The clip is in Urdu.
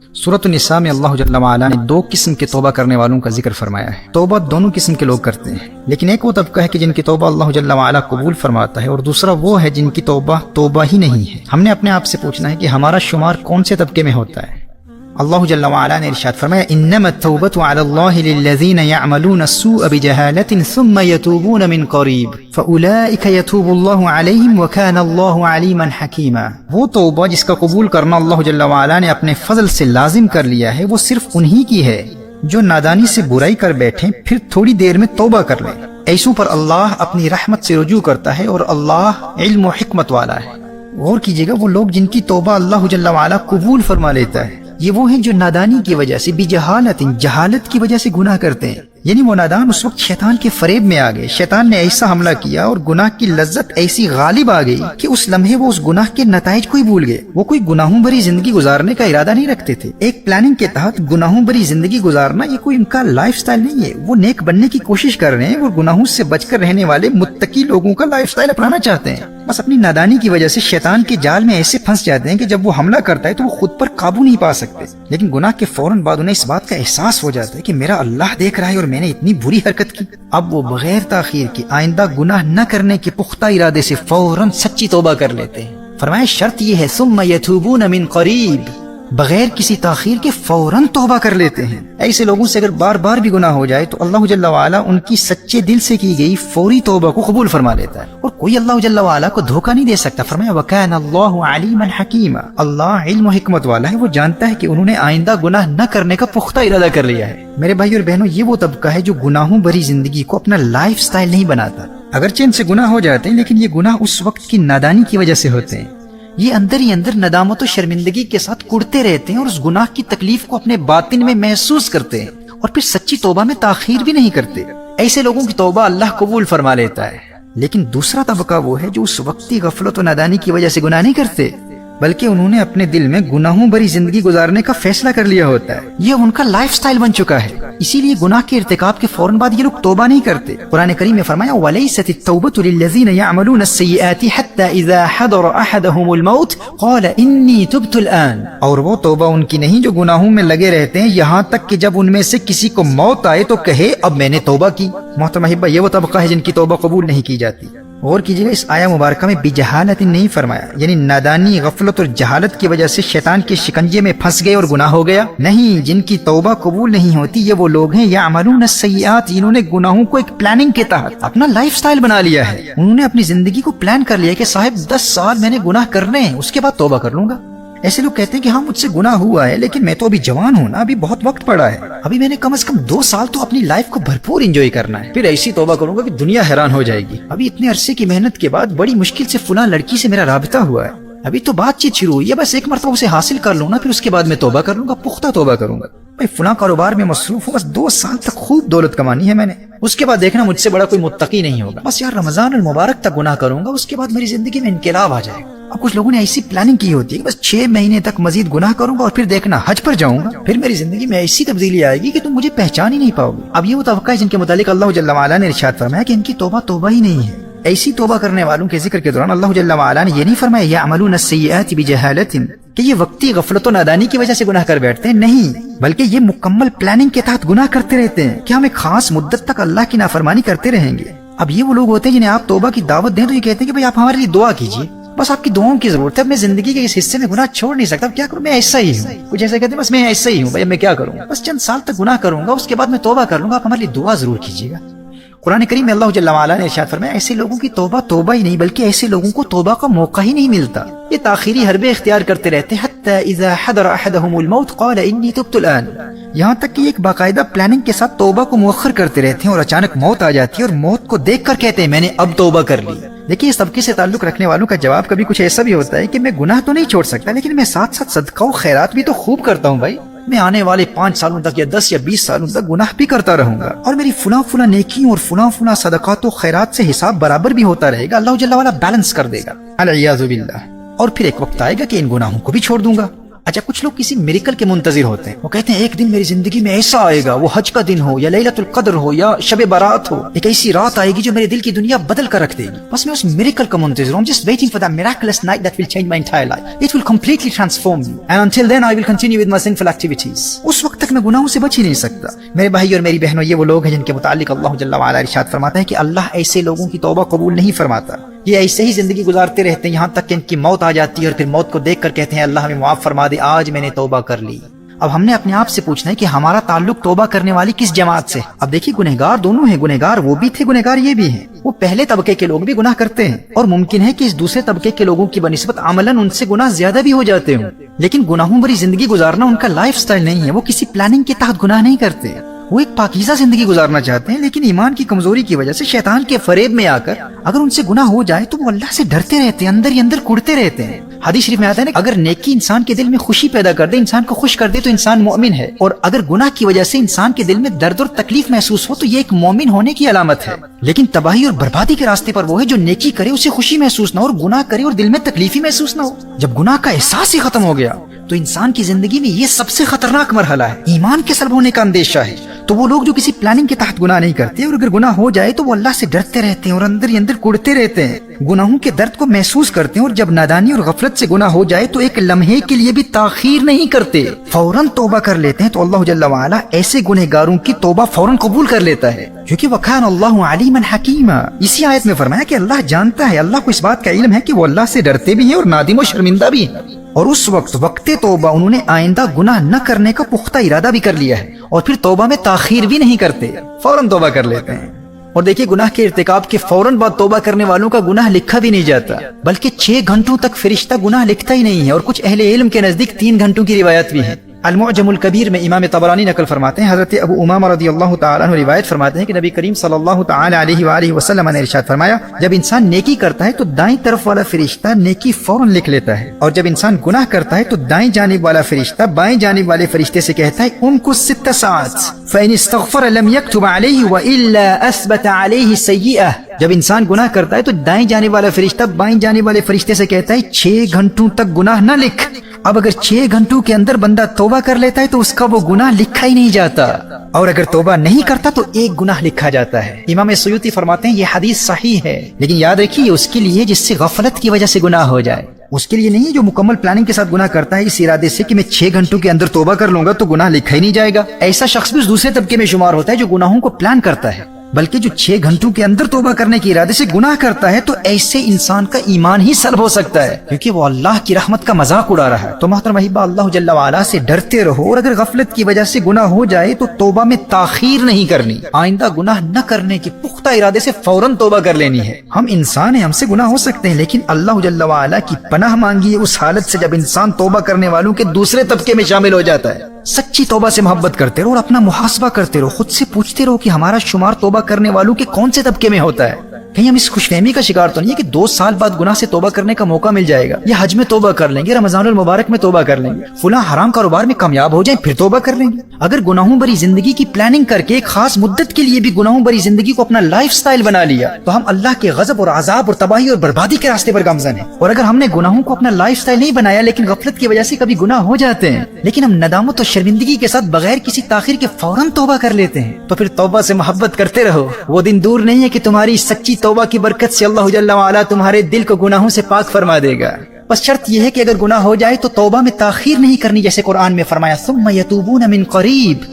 سورۃ النساء میں اللہ جل وعلا نے دو قسم کے توبہ کرنے والوں کا ذکر فرمایا ہے۔ توبہ دونوں قسم کے لوگ کرتے ہیں، لیکن ایک وہ طبقہ ہے کہ جن کی توبہ اللہ جل وعلا قبول فرماتا ہے، اور دوسرا وہ ہے جن کی توبہ ہی نہیں ہے۔ ہم نے اپنے آپ سے پوچھنا ہے کہ ہمارا شمار کون سے طبقے میں ہوتا ہے۔ اللہ جل وعلا نے ارشاد فرمایا انما التوبۃ علی اللہ للذین یعملون السوء بجہالۃ ثم یتوبون من قریب فاولئک یتوب اللہ علیہم وکان اللہ علیما حکیما۔ وہ توبہ جس کا قبول کرنا اللہ جل وعلا نے اپنے فضل سے لازم کر لیا ہے، وہ صرف انہی کی ہے جو نادانی سے برائی کر بیٹھیں پھر تھوڑی دیر میں توبہ کر لیں۔ ایسوں پر اللہ اپنی رحمت سے رجوع کرتا ہے، اور اللہ علم و حکمت والا ہے۔ غور کیجئے گا، وہ لوگ جن کی توبہ اللہ جل وعلا قبول فرما لیتا ہے، یہ وہ ہیں جو نادانی کی وجہ سے جہالت کی وجہ سے گناہ کرتے ہیں۔ یعنی وہ نادان اس وقت شیطان کے فریب میں آ گئے، شیطان نے ایسا حملہ کیا اور گناہ کی لذت ایسی غالب آ گئی کہ اس لمحے وہ اس گناہ کے نتائج کو ہی بھول گئے۔ وہ کوئی گناہوں بھری زندگی گزارنے کا ارادہ نہیں رکھتے تھے۔ ایک پلاننگ کے تحت گناہوں بھری زندگی گزارنا یہ کوئی ان کا لائف سٹائل نہیں ہے۔ وہ نیک بننے کی کوشش کر رہے ہیں، اور گناہوں سے بچ کر رہنے والے متقی لوگوں کا لائف سٹائل اپنانا چاہتے ہیں۔ بس اپنی نادانی کی وجہ سے شیطان کے جال میں ایسے پھنس جاتے ہیں کہ جب وہ حملہ کرتا ہے تو وہ خود پر قابو نہیں پا سکتے، لیکن گناہ کے فوراً بعد انہیں اس بات کا احساس ہو جاتا ہے کہ میرا اللہ دیکھ رہا ہے اور میں نے اتنی بری حرکت کی۔ اب وہ بغیر تاخیر کے آئندہ گناہ نہ کرنے کے پختہ ارادے سے فوراً سچی توبہ کر لیتے ہیں۔ فرمایا شرط یہ ہے ثم یتوبون من قریب، بغیر کسی تاخیر کے فوراً توبہ کر لیتے ہیں۔ ایسے لوگوں سے اگر بار بار بھی گناہ ہو جائے تو اللہ جل وعلا ان کی سچے دل سے کی گئی فوری توبہ کو قبول فرما لیتا ہے، اور کوئی اللہ جل وعلا کو دھوکہ نہیں دے سکتا۔ فرمایا وَكَانَ اللَّهُ عَلِيمًا حَكِيمًا، اللہ علم و حکمت والا ہے، وہ جانتا ہے کہ انہوں نے آئندہ گناہ نہ کرنے کا پختہ ارادہ کر لیا ہے۔ میرے بھائی اور بہنوں، یہ وہ طبقہ ہے جو گناہوں بھری زندگی کو اپنا لائف سٹائل نہیں بناتا۔ اگرچہ ان سے گناہ ہو جاتے ہیں، لیکن یہ گناہ اس وقت کی نادانی کی وجہ سے ہوتے ہیں۔ یہ اندر ہی اندر ندامت و شرمندگی کے ساتھ کڑتے رہتے ہیں، اور اس گناہ کی تکلیف کو اپنے باطن میں محسوس کرتے ہیں، اور پھر سچی توبہ میں تاخیر بھی نہیں کرتے۔ ایسے لوگوں کی توبہ اللہ قبول فرما لیتا ہے۔ لیکن دوسرا طبقہ وہ ہے جو اس وقتی غفلت و نادانی کی وجہ سے گناہ نہیں کرتے، بلکہ انہوں نے اپنے دل میں گناہوں بھری زندگی گزارنے کا فیصلہ کر لیا ہوتا ہے۔ یہ ان کا لائف سٹائل بن چکا ہے، اسی لیے گناہ کے ارتکاب کے فوراً بعد یہ لوگ توبہ نہیں کرتے۔ قرآن کریم میں فرمایا وَلَيْسَتِ التَّوْبَةُ لِلَّذِينَ يَعْمَلُونَ السَّيِّئَاتِ حَتَّى إِذَا حَضَرَ أَحَدَهُمُ الْمَوْتُ قَالَ إِنِّي تُبْتُ الْآنَ، اور وہ توبہ ان کی نہیں جو گناہوں میں لگے رہتے ہیں یہاں تک کہ جب ان میں سے کسی کو موت آئے تو کہے اب میں نے توبہ کی۔ محترم احبہ، یہ وہ طبقہ ہے جن کی توبہ قبول نہیں کی جاتی۔ غور کیجیے گا، اس آیہ مبارکہ میں بجہالت نہیں فرمایا، یعنی نادانی، غفلت اور جہالت کی وجہ سے شیطان کے شکنجے میں پھنس گئے اور گناہ ہو گیا۔ نہیں، جن کی توبہ قبول نہیں ہوتی یہ وہ لوگ ہیں یعملون السیئات، جنہوں نے گناہوں کو ایک پلاننگ کے تحت اپنا لائف سٹائل بنا لیا ہے۔ انہوں نے اپنی زندگی کو پلان کر لیا کہ صاحب 10 سال میں نے گناہ کرنے ہیں، اس کے بعد توبہ کر لوں گا۔ ایسے لوگ کہتے ہیں کہ ہاں مجھ سے گناہ ہوا ہے، لیکن میں تو ابھی جوان ہوں نا، ابھی بہت وقت پڑا ہے، ابھی میں نے کم از کم 2 سال تو اپنی لائف کو بھرپور انجوائے کرنا ہے، پھر ایسی توبہ کروں گا کہ دنیا حیران ہو جائے گی۔ ابھی اتنے عرصے کی محنت کے بعد بڑی مشکل سے فلاں لڑکی سے میرا رابطہ ہوا ہے، ابھی تو بات چیت شروع ہوئی ہے، بس ایک مرتبہ اسے حاصل کر لوں نا، پھر اس کے بعد میں توبہ کر لوں گا، پختہ توبہ کروں گا۔ بھائی فلاں کاروبار میں مصروف ہوں، بس 2 سال تک خوب دولت کمانی ہے میں نے، اس کے بعد دیکھنا مجھ سے بڑا کوئی متقی نہیں ہوگا، بس یار رمضان المبارک تک گناہ کروں گا، اس کے بعد میری زندگی میں انقلاب آ جائے گا۔ اب کچھ لوگوں نے ایسی پلاننگ کی ہوتی ہے کہ بس 6 مہینے تک مزید گناہ کروں گا اور پھر دیکھنا حج پر جاؤں گا، پھر میری زندگی میں ایسی تبدیلی آئے گی کہ تم مجھے پہچان ہی نہیں پاؤ گے۔ اب یہ وہ طبقہ ہے جن کے متعلق اللہ جل وعلا نے ارشاد فرمایا کہ ان کی توبہ ہی نہیں ہے۔ ایسی توبہ کرنے والوں کے ذکر کے دوران اللہ جل وعلا نے یہ نہیں فرمایا یعملون السیئات بجہالۃ کہ یہ وقتی غفلت و نادانی کی وجہ سے گناہ کر بیٹھتے ہیں، نہیں، بلکہ یہ مکمل پلاننگ کے تحت گناہ کرتے رہتے ہیں کہ ہم ایک خاص مدت تک اللہ کی نافرمانی کرتے رہیں گے۔ اب یہ وہ لوگ ہوتے ہیں جنہیں آپ توبہ کی دعوت دیں تو یہ کہتے ہیں کہ بھائی آپ ہمارے لیے دعا کیجیے، بس آپ کی دعاؤں کی ضرورت ہے، اب میں زندگی کے اس حصے میں گناہ چھوڑ نہیں سکتا، اب کیا کروں، میں ایسا ہی ہوں۔ کچھ ایسا کہتے ہیں بس میں ایسا ہی ہوں بھائی، اب میں کیا کروں، بس چند سال تک گناہ کروں گا، اس کے بعد میں توبہ کر لوں گا، آپ ہمارے لیے دعا ضرور کیجیے گا۔ قرآن کریم میں اللہ جل وعلا نے ارشاد فرمایا ایسے لوگوں کی توبہ ہی نہیں، بلکہ ایسے لوگوں کو توبہ کا موقع ہی نہیں ملتا، یہ تاخیری حربے اختیار کرتے رہتے ہیں۔ حتی اذا حضر احدهم الموت قال انی تبت الان، یہاں تک کہ ایک باقاعدہ پلاننگ کے ساتھ توبہ کو مؤخر کرتے رہتے ہیں، اور اچانک موت آ جاتی ہے اور موت کو دیکھ کر کہتے ہیں میں نے اب توبہ کر لی۔ دیکھیے اس طبقے سے تعلق رکھنے والوں کا جواب کبھی کچھ ایسا بھی ہوتا ہے کہ میں گناہ تو نہیں چھوڑ سکتا، لیکن میں ساتھ ساتھ صدقہ و خیرات بھی تو خوب کرتا ہوں بھائی، میں آنے والے 5 سالوں تک یا 10 یا 20 سالوں تک گناہ بھی کرتا رہوں گا، اور میری فلاں نیکیوں اور فلاں صدقات و خیرات سے حساب برابر بھی ہوتا رہے گا، اللہ جل وعلا بیلنس کر دے گا، العیاذ باللہ۔ اور پھر ایک وقت آئے گا کہ ان گناہوں کو بھی چھوڑ دوں گا۔ اچھا کچھ لوگ کسی میریکل کے منتظر ہوتے ہیں، وہ کہتے ہیں ایک دن میری زندگی میں ایسا آئے گا، وہ حج کا دن ہو یا لیلۃ القدر ہو یا شب برات ہو، ایک ایسی رات آئے گی جو میرے دل کی دنیا بدل کر رکھ دے گی، بس میں اس میریکل کا منتظر ہوں. just waiting for that miraculous night that will change my entire life. It will completely transform me and until then I will continue with my sinful activities. اس وقت تک میں گناہوں سے بچ ہی نہیں سکتا. میرے بھائی اور میری بہنوں، یہ وہ لوگ ہیں جن کے متعلق اللہ جل وعلا ارشاد فرماتا ہے کہ اللہ ایسے لوگوں کی توبہ قبول نہیں فرماتا. یہ ایسے ہی زندگی گزارتے رہتے ہیں یہاں تک کہ ان کی موت آ جاتی ہے اور پھر موت کو دیکھ کر کہتے ہیں اللہ ہمیں معاف فرما دے، آج میں نے توبہ کر لی. اب ہم نے اپنے آپ سے پوچھنا ہے کہ ہمارا تعلق توبہ کرنے والی کس جماعت سے؟ اب دیکھیے گنہگار دونوں ہیں، گنہگار وہ بھی تھے، گنہگار یہ بھی ہیں. وہ پہلے طبقے کے لوگ بھی گناہ کرتے ہیں اور ممکن ہے کہ اس دوسرے طبقے کے لوگوں کی بنسبت عملاً ان سے گناہ زیادہ بھی ہو جاتے ہوں، لیکن گناہوں بھری زندگی گزارنا ان کا لائف سٹائل نہیں ہے. وہ کسی پلاننگ کے تحت گناہ نہیں کرتے، وہ ایک پاکیزہ زندگی گزارنا چاہتے ہیں، لیکن ایمان کی کمزوری کی وجہ سے شیطان کے فریب میں آ کر اگر ان سے گناہ ہو جائے تو وہ اللہ سے ڈرتے رہتے ہیں، اندر ہی اندر کڑتے رہتے ہیں. حدیث شریف میں آتا ہے نا، اگر نیکی انسان کے دل میں خوشی پیدا کر دے، انسان کو خوش کر دے تو انسان مومن ہے، اور اگر گناہ کی وجہ سے انسان کے دل میں درد اور تکلیف محسوس ہو تو یہ ایک مومن ہونے کی علامت ہے. لیکن تباہی اور بربادی کے راستے پر وہ ہے جو نیکی کرے اسے خوشی محسوس نہ ہو، اور گناہ کرے اور دل میں تکلیف ہی محسوس نہ ہو. جب گناہ کا احساس ہی ختم ہو گیا تو انسان کی زندگی میں یہ سب سے خطرناک مرحلہ ہے، ایمان کے سلب ہونے کا اندیشہ ہے. تو وہ لوگ جو کسی پلاننگ کے تحت گناہ نہیں کرتے اور اگر گناہ ہو جائے تو وہ اللہ سے ڈرتے رہتے ہیں اور اندر ہی اندر کڑتے رہتے ہیں، گناہوں کے درد کو محسوس کرتے ہیں، اور جب نادانی اور غفلت سے گناہ ہو جائے تو ایک لمحے کے لیے بھی تاخیر نہیں کرتے، فوراً توبہ کر لیتے ہیں. تو اللہ جل وعلا ایسے گنہگاروں کی توبہ فوراً قبول کر لیتا ہے، کیونکہ وَكَانَ اللَّهُ عَلِيمًا حَكِيمًا. اسی آیت میں فرمایا کہ اللہ جانتا ہے، اللہ کو اس بات کا علم ہے کہ وہ اللہ سے ڈرتے بھی ہیں اور نادم و شرمندہ بھی ہیں، اور اس وقت توبہ انہوں نے آئندہ گناہ نہ کرنے کا پختہ ارادہ بھی کر لیا ہے، اور پھر توبہ میں تاخیر بھی نہیں کرتے، فوراً توبہ کر لیتے ہیں. اور دیکھیے گناہ کے ارتکاب کے فوراً بعد توبہ کرنے والوں کا گناہ لکھا بھی نہیں جاتا، بلکہ 6 گھنٹوں تک فرشتہ گناہ لکھتا ہی نہیں ہے، اور کچھ اہل علم کے نزدیک 3 گھنٹوں کی روایت بھی ہے. المعجم الکبیر میں امام طبرانی نقل فرماتے ہیں، حضرت ابو امامہ رضی اللہ تعالیٰ عنہ روایت فرماتے ہیں کہ نبی کریم صلی اللہ تعالیٰ علیہ وآلہ وسلم نے ارشاد فرمایا، جب انسان نیکی کرتا ہے تو دائیں طرف والا فرشتہ نیکی فوراً لکھ لیتا ہے، اور جب انسان گناہ کرتا ہے تو دائیں جانب والا فرشتہ بائیں جانب والے فرشتے سے کہتا ہے امکث 6 ساعات فإن استغفر لم يكتب عليه وإلا أثبت عليه سيئة. جب انسان گناہ کرتا ہے تو دائیں جانب والا فرشتہ بائیں جانب والے فرشتے سے کہتا ہے 6 گھنٹوں تک گناہ نہ لکھ. اب اگر 6 گھنٹوں کے اندر بندہ توبہ کر لیتا ہے تو اس کا وہ گناہ لکھا ہی نہیں جاتا، اور اگر توبہ نہیں کرتا تو 1 گناہ لکھا جاتا ہے. امام سیوطی فرماتے ہیں یہ حدیث صحیح ہے، لیکن یاد رکھیے اس کے لیے جس سے غفلت کی وجہ سے گناہ ہو جائے، اس کے لیے نہیں جو مکمل پلاننگ کے ساتھ گناہ کرتا ہے اس ارادے سے کہ میں 6 گھنٹوں کے اندر توبہ کر لوں گا تو گناہ لکھا ہی نہیں جائے گا. ایسا شخص بھی اس دوسرے طبقے میں شمار ہوتا ہے جو گناہوں کو پلان کرتا ہے، بلکہ جو 6 گھنٹوں کے اندر توبہ کرنے کے ارادے سے گناہ کرتا ہے تو ایسے انسان کا ایمان ہی سلب ہو سکتا ہے، کیونکہ وہ اللہ کی رحمت کا مذاق اڑا رہا ہے. تو محترم احبہ، اللہ جل وعلا سے ڈرتے رہو، اور اگر غفلت کی وجہ سے گناہ ہو جائے تو توبہ میں تاخیر نہیں کرنی، آئندہ گناہ نہ کرنے کے پختہ ارادے سے فوراً توبہ کر لینی ہے. ہم انسان ہیں، ہم سے گناہ ہو سکتے ہیں، لیکن اللہ جل وعلا کی پناہ مانگی ہے اس حالت سے جب انسان توبہ کرنے والوں کے دوسرے طبقے میں شامل ہو جاتا ہے. سچی توبہ سے محبت کرتے رہو اور اپنا محاسبہ کرتے رہو، خود سے پوچھتے رہو کہ ہمارا شمار توبہ کرنے والوں کے کون سے طبقے میں ہوتا ہے. کہیں ہم اس خوش فہمی کا شکار تو نہیں ہے کہ 2 سال بعد گناہ سے توبہ کرنے کا موقع مل جائے گا، یا حج میں توبہ کر لیں گے، رمضان المبارک میں توبہ کر لیں گے، فلاں حرام کاروبار میں کامیاب ہو جائیں پھر توبہ کر لیں گے. اگر گناہوں بری زندگی کی پلاننگ کر کے ایک خاص مدت کے لیے بھی گناہوں بری زندگی کو اپنا لائف سٹائل بنا لیا تو ہم اللہ کے غضب اور عذاب اور تباہی اور بربادی کے راستے پر گامزن ہیں. اور اگر ہم نے گناہوں کو اپنا لائف سٹائل نہیں بنایا لیکن غفلت کی وجہ سے کبھی گناہ ہو جاتے ہیں، لیکن ہم ندامت اور شرمندگی کے ساتھ بغیر کسی تاخیر کے فوراً توبہ کر لیتے ہیں، تو پھر توبہ سے محبت کرتے رہو. وہ دن دور نہیں ہے کہ تمہاری سچی توبہ کی برکت سے اللہ جل وعلا تمہارے دل کو گناہوں سے پاک فرما دے گا. بس شرط یہ ہے کہ اگر گناہ ہو جائے تو توبہ میں تاخیر نہیں کرنی، جیسے قرآن میں فرمایا ثم یتوبون من قریب.